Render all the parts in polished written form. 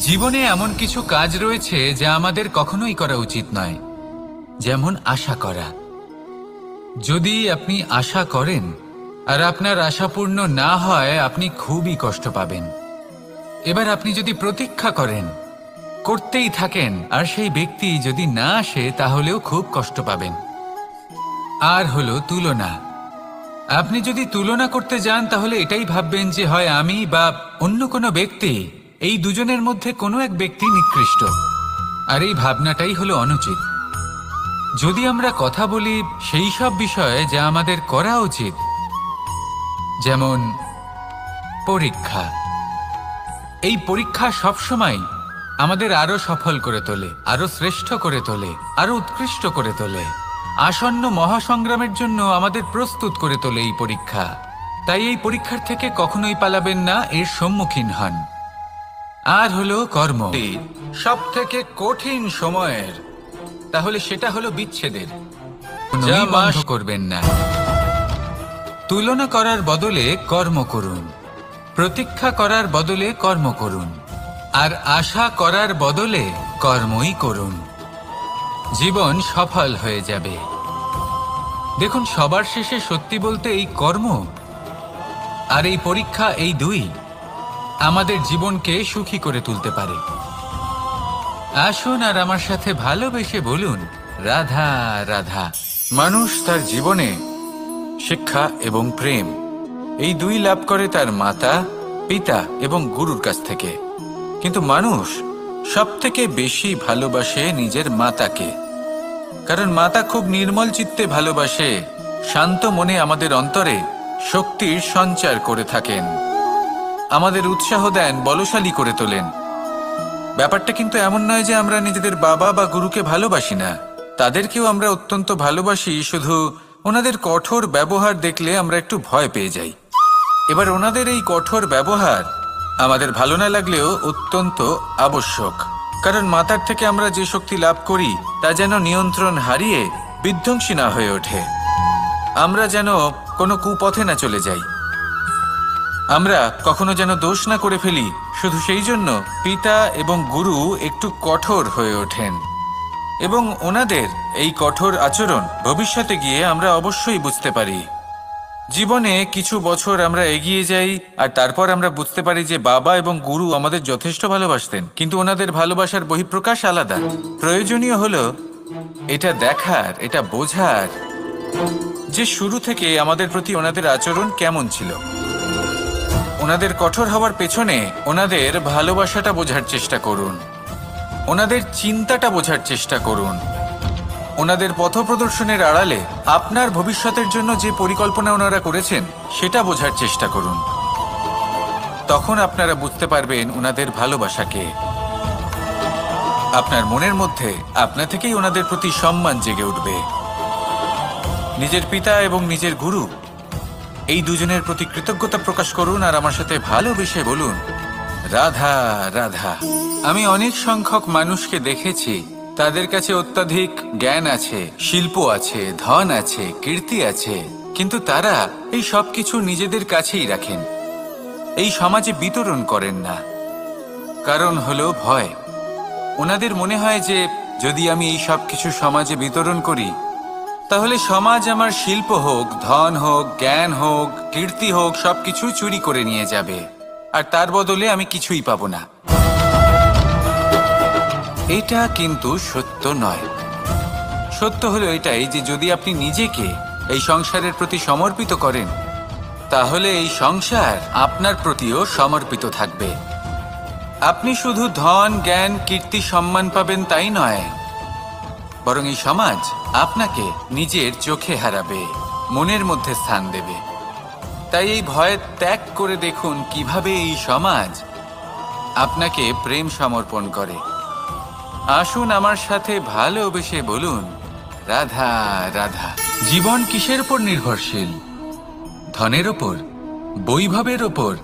জীবনে এমন কিছু কাজ রয়েছে যা আমাদের কখনোই করা উচিত নয়, যেমন আশা করা। যদি আপনি আশা করেন আর আপনার আশা পূর্ণ না হয়, আপনি খুবই কষ্ট পাবেন। এবার আপনি যদি প্রতীক্ষা করেন, করতেই থাকেন, আর সেই ব্যক্তি যদি না আসে, তাহলেও খুব কষ্ট পাবেন। আর হলো তুলনা। আপনি যদি তুলনা করতে যান, তাহলে এটাই ভাববেন যে হয় আমি বা অন্য কোনো ব্যক্তি, এই দুজনের মধ্যে কোনো এক ব্যক্তি নিকৃষ্ট। আর এই ভাবনাটাই হলো অনুচিত। যদি আমরা কথা বলি সেই সব বিষয়ে যা আমাদের করা উচিত, যেমন পরীক্ষা। এই পরীক্ষা সবসময় আমাদের আরো সফল করে তোলে, আরো শ্রেষ্ঠ করে তোলে, আরো উৎকৃষ্ট করে তোলে। আসন্ন মহাসংগ্রামের জন্য আমাদের প্রস্তুত করে তোলে এই পরীক্ষা। তাই এই পরীক্ষার থেকে কখনোই পালাবেন না, এর সম্মুখীন হন। আর হলো কর্ম, সব থেকে কঠিন সময়ের, তাহলে সেটা হলো বিচ্ছেদের। যা বন্ধ করবেন না। তুলনা করার বদলে কর্ম করুন, প্রতীক্ষা করার বদলে কর্ম করুন, আর আশা করার বদলে কর্মই করুন। জীবন সফল হয়ে যাবে। দেখুন, সবার শেষে সত্যি বলতে এই কর্ম আর এই পরীক্ষা, এই দুই আমাদের জীবনকে সুখী করে তুলতে পারে। আসুন আর আমার সাথে ভালোবেসে বলুন, রাধা রাধা। মানুষ তার জীবনে শিক্ষা এবং প্রেম, এই দুই লাভ করে তার মাতা, পিতা এবং গুরুর কাছ থেকে। কিন্তু মানুষ সব থেকে বেশি ভালোবাসে নিজের মাতাকে, কারণ মাতা খুব নির্মল চিত্তে ভালোবাসে, শান্ত মনে আমাদের অন্তরে শক্তির সঞ্চার করে থাকেন, আমাদের উৎসাহ দেন, বলশালী করে তোলেন। ব্যাপারটা কিন্তু এমন নয় যে আমরা নিজেদের বাবা বা গুরুকে ভালোবাসি না, তাদেরকেও আমরা অত্যন্ত ভালোবাসি, শুধু ওনাদের কঠোর ব্যবহার দেখলে আমরা একটু ভয় পেয়ে যাই। এবার ওনাদের এই কঠোর ব্যবহার আমাদের ভালো না লাগলেও অত্যন্ত আবশ্যক, কারণ মাতার থেকে আমরা যে শক্তি লাভ করি তা যেন নিয়ন্ত্রণ হারিয়ে বিধ্বংসী না হয়ে ওঠে, আমরা যেন কোনো কুপথে না চলে যাই, আমরা কখনো যেন দোষ না করে ফেলি। শুধু সেই জন্য পিতা এবং গুরু একটু কঠোর হয়ে ওঠেন, এবং ওনাদের এই কঠোর আচরণ ভবিষ্যতে গিয়ে আমরা অবশ্যই বুঝতে পারি। জীবনে কিছু বছর আমরা এগিয়ে যাই, আর তারপর আমরা বুঝতে পারি যে বাবা এবং গুরু আমাদের যথেষ্ট ভালোবাসতেন, কিন্তু ওনাদের ভালোবাসার বহিঃপ্রকাশ আলাদা। প্রয়োজনীয় হলো এটা দেখার, এটা বোঝার যে শুরু থেকে আমাদের প্রতি ওনাদের আচরণ কেমন ছিল। ওনাদের কঠোর হওয়ার পেছনে ওনাদের ভালোবাসাটা বোঝার চেষ্টা করুন, ওনাদের চিন্তাটা বোঝার চেষ্টা করুন, ওনাদের পথপ্রদর্শনের আড়ালে আপনার ভবিষ্যতের জন্য যে পরিকল্পনা ওনারা করেছেন সেটা বোঝার চেষ্টা করুন। তখন আপনারা বুঝতে পারবেন ওনাদের ভালোবাসাকে। আপনার মনের মধ্যে আপনা থেকেই ওনাদের প্রতি সম্মান জেগে উঠবে। নিজের পিতা এবং নিজের গুরু, এই দুজনের প্রতি কৃতজ্ঞতা প্রকাশ করুন আর আমার সাথে ভালোবেসে বলুন, রাধা রাধা। আমি অনেক সংখ্যক মানুষকে দেখেছি, তাদের কাছে অত্যাধিক জ্ঞান আছে, শিল্প আছে, ধন আছে, কীর্তি আছে, কিন্তু তারা এই সব কিছু নিজেদের কাছেই রাখেন, এই সমাজে বিতরণ করেন না। কারণ হলো ভয়। ওনাদের মনে হয় যে যদি আমি এই সব কিছু সমাজে বিতরণ করি, তাহলে সমাজ আমার শিল্প হোক, ধন হোক, জ্ঞান হোক, কীর্তি হোক, সবকিছু চুরি করে নিয়ে যাবে, আর তার বদলে আমি কিছুই পাবো না। এটা কিন্তু সত্য নয়। সত্য হলো এটাই যে যদি আপনি নিজেকে এই সংসারের প্রতি সমর্পিত করেন, তাহলে এই সংসার আপনার প্রতিও সমর্পিত থাকবে। আপনি শুধু ধন, জ্ঞান, কীর্তি, সম্মান পাবেন তাই নয়, বরং এই সমাজ আপনাকে নিজের চোখে হারাবে, মনের মধ্যে স্থান দেবে। তাই এই ভয় ত্যাগ করে দেখুন কিভাবে এই সমাজ আপনাকে প্রেম সমর্পণ করে। আসুন আমার সাথে ভালোবেসে বলুন, রাধা রাধা। জীবন কিসের উপর নির্ভরশীল? ধনের ওপর, বৈভবের ওপর,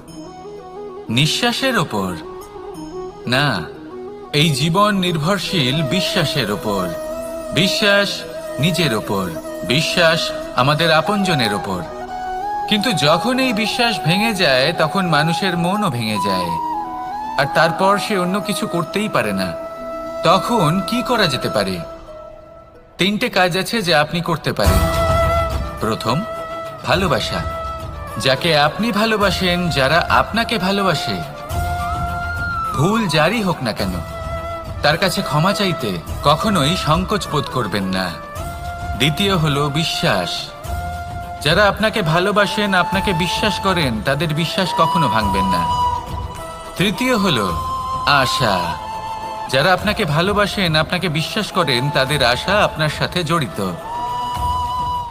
নিঃশ্বাসের ওপর? না, এই জীবন নির্ভরশীল বিশ্বাসের ওপর। বিশ্বাস নিজের ওপর, বিশ্বাস আমাদের আপনজনের ওপর। কিন্তু যখন এই বিশ্বাস ভেঙে যায়, তখন মানুষের মনও ভেঙে যায়। আর তারপর সে অন্য কিছু করতেই পারে না, তখন কি করা যেতে পারে? 3টে কাজ আছে যা আপনি করতে পারেন। প্রথম, ভালোবাসা। যাকে আপনি ভালোবাসেন, যারা আপনাকে ভালোবাসে, ভুল যারই হোক না কেন, তার কাছে ক্ষমা চাইতে কখনোই সংকোচ বোধ করবেন না। দ্বিতীয় হলো বিশ্বাস। যারা আপনাকে ভালোবাসেন, আপনাকে বিশ্বাস করেন, তাদের বিশ্বাস কখনো ভাঙবেন না। তৃতীয় হলো আশা। যারা আপনাকে ভালোবাসেন, আপনাকে বিশ্বাস করেন, তাদের আশা আপনার সাথে জড়িত।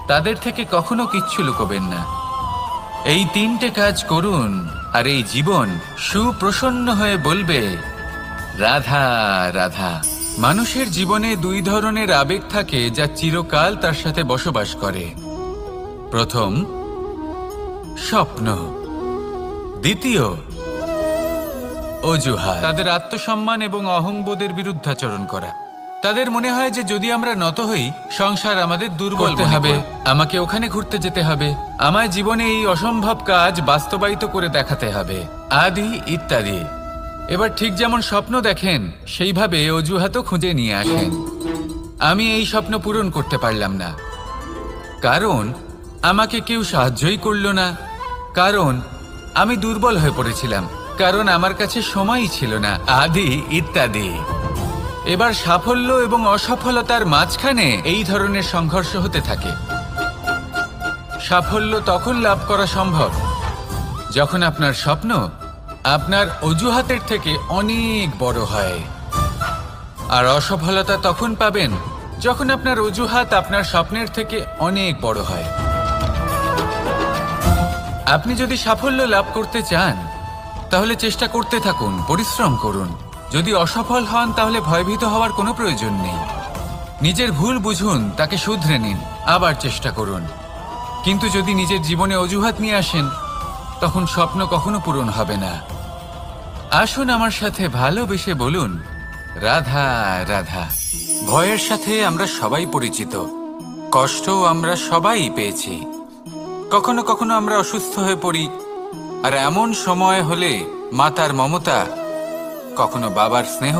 তাদের থেকে কখনো কিচ্ছু লুকোবেন না। এই 3টে কাজ করুন আর এই জীবন সুপ্রসন্ন হয়ে বলবে, রাধা রাধা। মানুষের জীবনে 2 ধরনের আবেগ থাকে যা চিরকাল তার সাথে বসবাস করে। প্রথম, স্বপ্ন। দ্বিতীয়, অজুহাত। তাদের আত্মসম্মান এবং অহংবোধের বিরুদ্ধাচরণ করা। তাদের মনে হয় যে যদি আমরা নত হই, সংসার আমাদের দুর্বল হবে, আমাকে ওখানে ঘুরতে যেতে হবে, আমায় জীবনে এই অসম্ভব কাজ বাস্তবায়িত করে দেখাতে হবে, আদি ইত্যাদি। এবার ঠিক যেমন স্বপ্ন দেখেন, সেইভাবে অজুহাতও খুঁজে নিয়ে আসেন। আমি এই স্বপ্ন পূরণ করতে পারলাম না, কারণ আমাকে কেউ সাহায্যই করল না, কারণ আমি দুর্বল হয়ে পড়েছিলাম, কারণ আমার কাছে সময়ই ছিল না, আদি ইত্যাদি। এবার সাফল্য এবং অসফলতার মাঝখানে এই ধরনের সংঘর্ষ হতে থাকে। সাফল্য তখন লাভ করা সম্ভব যখন আপনার স্বপ্ন আপনার অজুহাতের থেকে অনেক বড় হয়, আর অসফলতা তখন পাবেন যখন আপনার অজুহাত আপনার স্বপ্নের থেকে অনেক বড় হয়। আপনি যদি সাফল্য লাভ করতে চান, তাহলে চেষ্টা করতে থাকুন, পরিশ্রম করুন। যদি অসফল হন, তাহলে ভয়ভীত হওয়ার কোনো প্রয়োজন নেই। নিজের ভুল বুঝুন, তাকে শুধরে নিন, আবার চেষ্টা করুন। কিন্তু যদি নিজের জীবনে অজুহাত নিয়ে আসেন, তখন স্বপ্ন কখনো পূরণ হবে না। আসুন আমার সাথে ভালোবেসে বলুন, রাধা রাধা। ভয়ের সাথে আমরা সবাই পরিচিত, কষ্টও আমরা সবাই পেয়েছি। কখনো কখনো আমরা অসুস্থ হয়ে পড়ি, আর এমন সময় হলে মাতার মমতা, কখনো বাবার স্নেহ,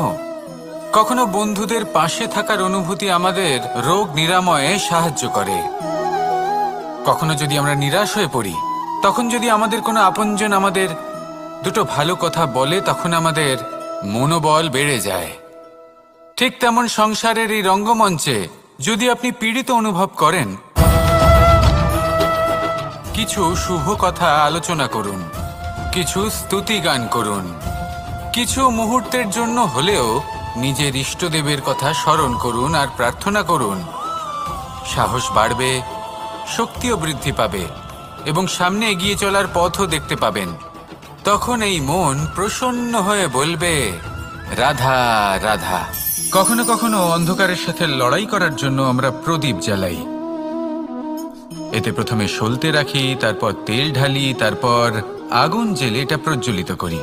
কখনো বন্ধুদের পাশে থাকার অনুভূতি আমাদের রোগ নিরাময়ে সাহায্য করে। কখনো যদি আমরা নিরাশ হয়ে পড়ি, তখন যদি আমাদের কোনো আপনজন আমাদের 2টো ভালো কথা বলে, তখন আমাদের মনোবল বেড়ে যায়। ঠিক তেমন সংসারের এই রঙ্গমঞ্চে যদি আপনি পীড়িত অনুভব করেন, কিছু শুভ কথা আলোচনা করুন, কিছু স্তুতি গান করুন, কিছু মুহূর্তের জন্য হলেও নিজের ইষ্টদেবের কথা স্মরণ করুন আর প্রার্থনা করুন। সাহস বাড়বে, শক্তিও বৃদ্ধি পাবে এবং সামনে এগিয়ে চলার পথও দেখতে পাবেন। তখন এই মন প্রসন্ন হয়ে বলবে, রাধা রাধা। কখনো কখনো অন্ধকারের সাথে লড়াই করার জন্য আমরা প্রদীপ জ্বালাই। এতে প্রথমে সলতে রাখি, তারপর তেল ঢালি, তারপর আগুন জেলে এটা প্রজ্বলিত করি।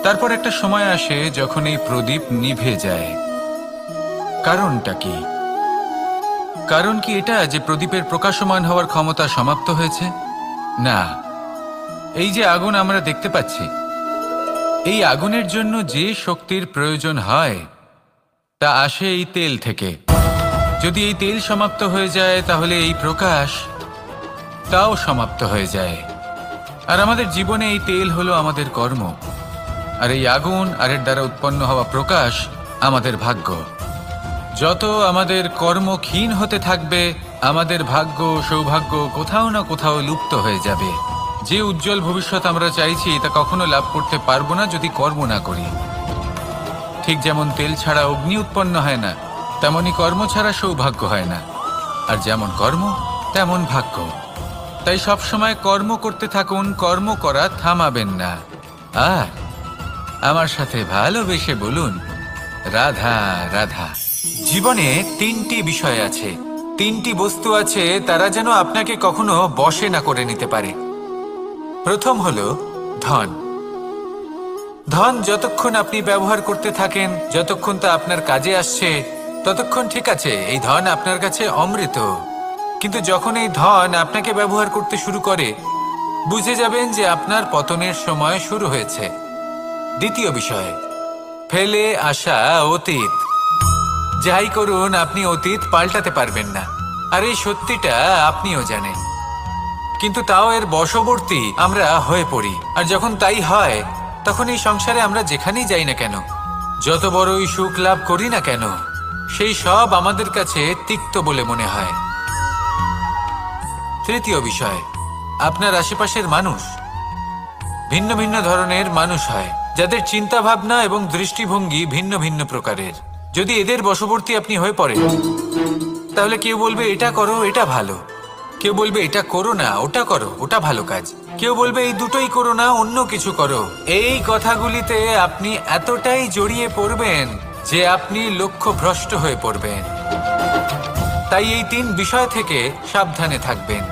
তারপর একটা সময় আসে যখন এই প্রদীপ নিভে যায়। কারণটা কি? কারণ কি এটা যে প্রদীপের প্রকাশমান হওয়ার ক্ষমতা সমাপ্ত হয়েছে? না, এই যে আগুন আমরা দেখতে পাচ্ছি, এই আগুনের জন্য যে শক্তির প্রয়োজন হয় তা আসে এই তেল থেকে। যদি এই তেল সমাপ্ত হয়ে যায়, তাহলে এই প্রকাশ তাও সমাপ্ত হয়ে যায়। আর আমাদের জীবনে এই তেল হলো আমাদের কর্ম, আর এই আগুন আর এর দ্বারা উৎপন্ন হওয়া প্রকাশ আমাদের ভাগ্য। যত আমাদের কর্ম ক্ষীণ হতে থাকবে, আমাদের ভাগ্য সৌভাগ্য কোথাও না কোথাও লুপ্ত হয়ে যাবে। যে উজ্জ্বল ভবিষ্যৎ আমরা চাইছি, তা কখনো লাভ করতে পারবো না যদি কর্ম না করি। ঠিক যেমন তেল ছাড়া অগ্নি উৎপন্ন হয় না, তেমনি কর্ম ছাড়া সৌভাগ্য হয় না। আর যেমন কর্ম, তেমন ভাগ্য। তাই সবসময় কর্ম করতে থাকুন, কর্ম করা থামাবেন না। আর আমার সাথে ভালোবেসে বলুন, রাধা রাধা। জীবনে 3টি বিষয় আছে, 3টি বস্তু আছে, তারা যেন আপনাকে কখনো বশে না করে নিতে পারে। প্রথম হলো ধন। ধন যতক্ষণ আপনি ব্যবহার করতে থাকেন, যতক্ষণ তা আপনার কাজে আসছে, ততক্ষণ ঠিক আছে, এই ধন আপনার কাছে অমৃত। কিন্তু যখন এই ধন আপনাকে ব্যবহার করতে শুরু করে, বুঝে যাবেন যে আপনার পতনের সময় শুরু হয়েছে। দ্বিতীয় বিষয়, ফেলে আসা অতীত। যাই করুন, আপনি অতীত পাল্টাতে পারবেন না, আর এই সত্যিটা আপনিও জানেন। কিন্তু তাও এর বশবর্তী আমরা হয়ে পড়ি, আর যখন তাই হয় তখন এই সংসারে আমরা যেখানেই যাই না কেন, যত বড়ই সুখ লাভ করি না কেন, সেই সব আমাদের কাছে তিক্ত বলে মনে হয়। তৃতীয় বিষয়, আপনার আশেপাশের মানুষ ভিন্ন ভিন্ন ধরনের মানুষ হয়, যাদের চিন্তা ভাবনা এবং দৃষ্টিভঙ্গি ভিন্ন ভিন্ন প্রকারের। যদি এদের বশবর্তী আপনি হয়ে পড়েন, তাহলে কেউ বলবে এটা করো, এটা ভালো। কেউ বলবে এটা করো না, ওটা করো, ওটা ভালো কাজ। কেউ বলবে এই দুটোই করো না, অন্য কিছু করো। এই কথাগুলিতে আপনি এতটাই জড়িয়ে পড়বেন যে আপনি লক্ষ্যভ্রষ্ট হয়ে পড়বেন। তাই এই 3 বিষয় থেকে সাবধানে থাকবেন।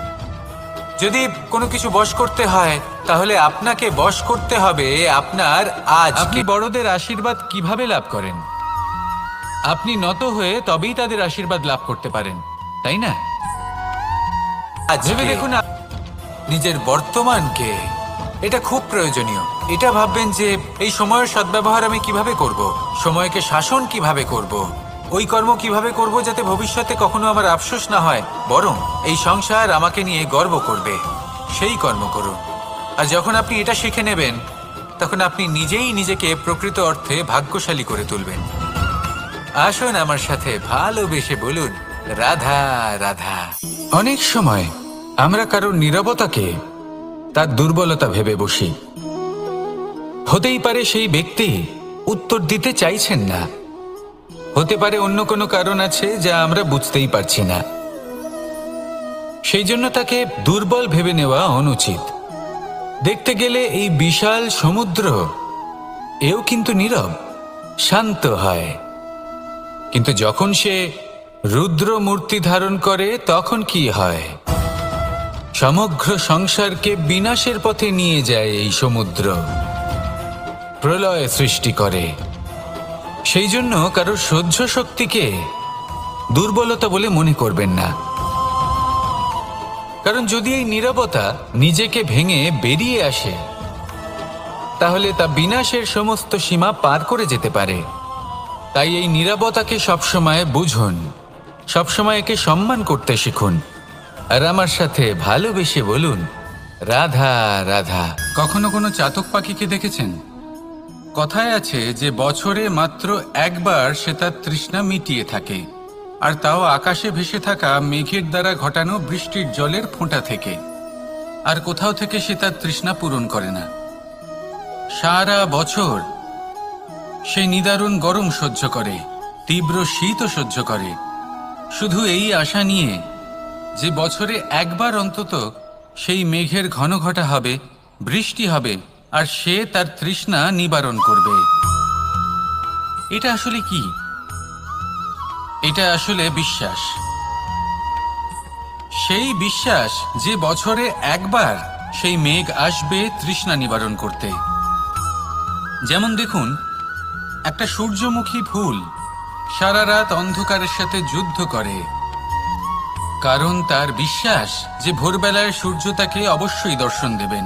যদি কোনো কিছু বশ করতে হয়, তাহলে আপনাকে বশ করতে হবে আপনার আজ। আপনি বড়দের আশীর্বাদ কিভাবে লাভ করেন? আপনি নত হয়ে তবেই তাদের আশীর্বাদ লাভ করতে পারেন, তাই না? ভেবে দেখুন নিজের বর্তমানকে, এটা খুব প্রয়োজনীয়। এটা ভাববেন যে এই সময়ের সদ্ব্যবহার আমি কিভাবে করব, সময়কে শাসন কিভাবে করব, ওই কর্ম কিভাবে করব যাতে ভবিষ্যতে কখনো আমার আফসোস না হয়, বরং এই সংসার আমাকে নিয়ে গর্ব করবে, সেই কর্ম করুন। আর যখন আপনি এটা শিখে নেবেন, তখন আপনি নিজেই নিজেকে প্রকৃত অর্থে ভাগ্যশালী করে তুলবেন। আসুন আমার সাথে ভালোবেসে বলুন, রাধা রাধা। অনেক সময় আমরা কারোর নীরবতাকে তার দুর্বলতা ভেবে বসি। হতেই পারে সেই ব্যক্তি উত্তর দিতে চাইছেন না, হতে পারে অন্য কোনো কারণ আছে যা আমরা বুঝতেই পারছি না। সেই জন্য তাকে দুর্বল ভেবে নেওয়া অনুচিত। দেখতে গেলে এই বিশাল সমুদ্র এও কিন্তু নীরব, শান্ত হয়। কিন্তু যখন সে রুদ্র মূর্তি ধারণ করে, তখন কি হয়? সমগ্র সংসারকে বিনাশের পথে নিয়ে যায় এই সমুদ্র, প্রলয় সৃষ্টি করে। সেই জন্য কারোর সহ্য শক্তিকে দুর্বলতা বলে মনে করবেন না। কারণ যদি এই নীরবতা নিজেকে ভেঙে বেরিয়ে আসে, তাহলে তা বিনাশের সমস্ত সীমা পার করে যেতে পারে। তাই এই নীরবতাকে সবসময় বুঝুন, সবসময় একে সম্মান করতে শিখুন, আর আমার সাথে ভালোবেসে বলুন, রাধা রাধা। কখনো কোনো চাতক পাখিকে দেখেছেন? কথায় আছে যে বছরে মাত্র একবার সে তার তৃষ্ণা মিটিয়ে থাকে, আর তাও আকাশে ভেসে থাকা মেঘের দ্বারা ঘটানো বৃষ্টির জলের ফোঁটা থেকে। আর কোথাও থেকে সে তার তৃষ্ণা পূরণ করে না। সারা বছর সে নিদারুণ গরম সহ্য করে, তীব্র শীতও সহ্য করে, শুধু এই আশা নিয়ে যে বছরে একবার অন্তত সেই মেঘের ঘন ঘটা হবে, বৃষ্টি হবে, আর সে তার তৃষ্ণা নিবারণ করবে। এটা আসলে কি? এটা আসলে বিশ্বাস। সেই বিশ্বাস যে বছরে একবার সেই মেঘ আসবে তৃষ্ণা নিবারণ করতে। যেমন দেখুন, একটা সূর্যমুখী ফুল সারা রাত অন্ধকারের সাথে যুদ্ধ করে, কারণ তার বিশ্বাস যে ভোরবেলায় সূর্য তাকে অবশ্যই দর্শন দেবেন।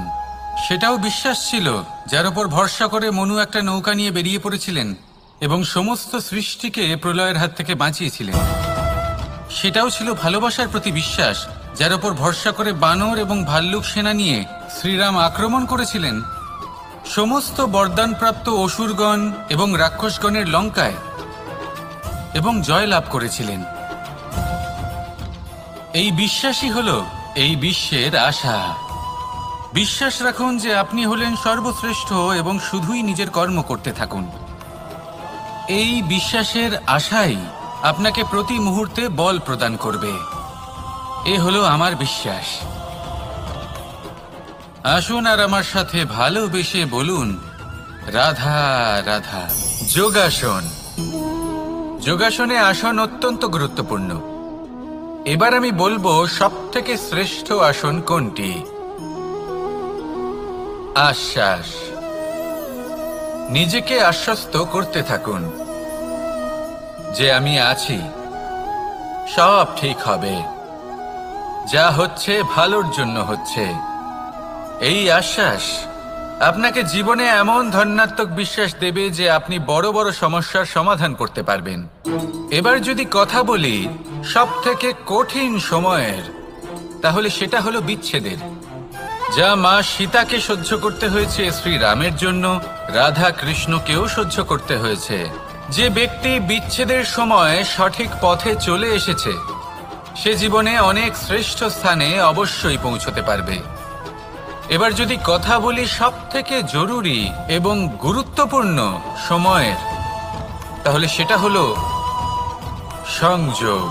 সেটাও বিশ্বাস ছিল যার উপর ভরসা করে মনু একটা নৌকা নিয়ে বেরিয়ে পড়েছিলেন এবং সমস্ত সৃষ্টিকে প্রলয়ের হাত থেকে বাঁচিয়েছিলেন। সেটাও ছিল ভালোবাসার প্রতি বিশ্বাস, যার উপর ভরসা করে বানর এবং ভাল্লুক সেনা নিয়ে শ্রীরাম আক্রমণ করেছিলেন সমস্ত বরদানপ্রাপ্ত অসুরগণ এবং রাক্ষসগণের লঙ্কায় এবং জয় লাভ করেছিলেন। এই বিশ্বাসই হলো এই বিশ্বের আশা। বিশ্বাস রাখুন যে আপনি হলেন সর্বশ্রেষ্ঠ এবং শুধুই নিজের কর্ম করতে থাকুন। এই বিশ্বাসের আশাই আপনাকে প্রতি মুহূর্তে বল প্রদান করবে। এ হলো আমার বিশ্বাস। আসুন আর আমার সাথে ভালোবেসে বলুন, রাধা রাধা। যোগাসন। যোগাসনে আসন অত্যন্ত গুরুত্বপূর্ণ। এবার আমি বলবো সবথেকে শ্রেষ্ঠ আসন কোনটি। আশ্বাস। নিজেকে আশ্বস্ত করতে থাকুন যে আমি আছি, সব ঠিক হবে, যা হচ্ছে ভালোর জন্য হচ্ছে। এই আশ্বাস আপনাকে জীবনে এমন ধনাত্মক বিশ্বাস দেবে যে আপনি বড় বড় সমস্যার সমাধান করতে পারবেন। এবার যদি কথা বলি সব থেকে কঠিন সময়ের, তাহলে সেটা হলো বিচ্ছেদের। যা মা সীতাকে সহ্য করতে হয়েছে শ্রীরামের জন্য, রাধা কৃষ্ণকেও সহ্য করতে হয়েছে। যে ব্যক্তি বিচ্ছেদের সময় সঠিক পথে চলে এসেছে সে জীবনে অনেক শ্রেষ্ঠ স্থানে অবশ্যই পৌঁছতে পারবে। এবার যদি কথা বলি সব থেকে জরুরি এবং গুরুত্বপূর্ণ সময়ের, তাহলে সেটা হলো সংযোগ।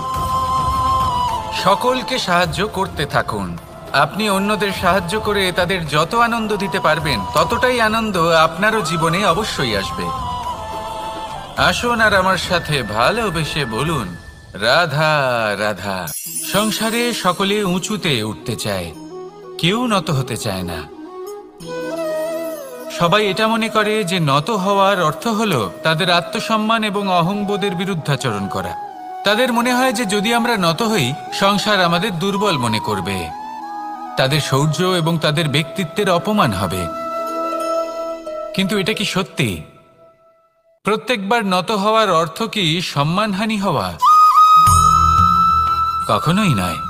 সকলকে সাহায্য করতে থাকুন। আপনি অন্যদের সাহায্য করে তাদের যত আনন্দ দিতে পারবেন ততটাই আনন্দ আপনারও জীবনে অবশ্যই আসবে। আসুন আর আমার সাথে ভালোবেসে বলুন, রাধা রাধা। সংসারে সকলে উঁচুতে উঠতে চায়, কেউ নত হতে চায় না। সবাই এটা মনে করে যে নত হওয়ার অর্থ হলো তাদের আত্মসম্মান এবং অহংবোধের বিরুদ্ধাচরণ করা। তাদের মনে হয় যে যদি আমরা নত হই সংসার আমাদের দুর্বল মনে করবে, তাদের শৌর্য এবং তাদের ব্যক্তিত্বের অপমান হবে। কিন্তু এটা কি সত্যি? প্রত্যেকবার নত হওয়ার অর্থ কি সম্মানহানি হওয়া? কখনোই নয়।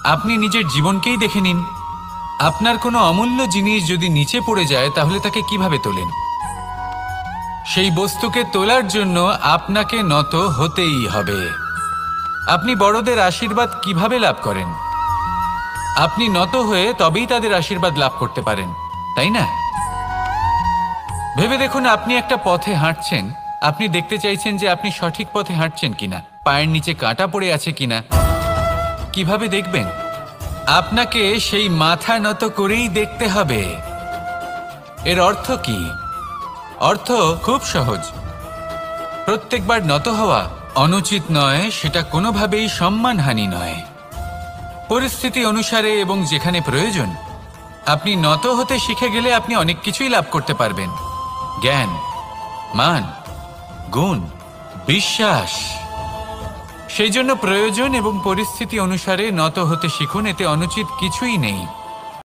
আপনি নিজের জীবনকেই দেখে নিন। আপনার কোনো অমূল্য জিনিস যদি নিচে পড়ে যায় তাহলে তাকে কিভাবে তোলেন? সেই বস্তুকে তোলার জন্য আপনাকে নত হতেই হবে। আপনি বড়দের আশীর্বাদ কিভাবে লাভ করেন? আপনি নত হয়ে তবেই তাদের আশীর্বাদ লাভ করতে পারেন, তাই না? ভেবে দেখুন, আপনি একটা পথে হাঁটছেন, আপনি দেখতে চাইছেন যে আপনি সঠিক পথে হাঁটছেন কিনা, পায়ের নিচে কাঁটা পড়ে আছে কিনা। কিভাবে দেখবেন? আপনাকে সেই মাথা নত করেই দেখতে হবে। এর অর্থ কি? অর্থ খুব সহজ। প্রত্যেকবার নত হওয়া অনুচিত নয়, সেটা কোনোভাবেই সম্মানহানি নয়। পরিস্থিতি অনুসারে এবং যেখানে প্রয়োজন আপনি নত হতে শিখে গেলে আপনি অনেক কিছুই লাভ করতে পারবেন। জ্ঞান, মান, গুণ, বিশ্বাস। সেই জন্য প্রয়োজন এবং পরিস্থিতি অনুসারে নত হতে শিখুন, এতে অনুচিত কিছুই নেই।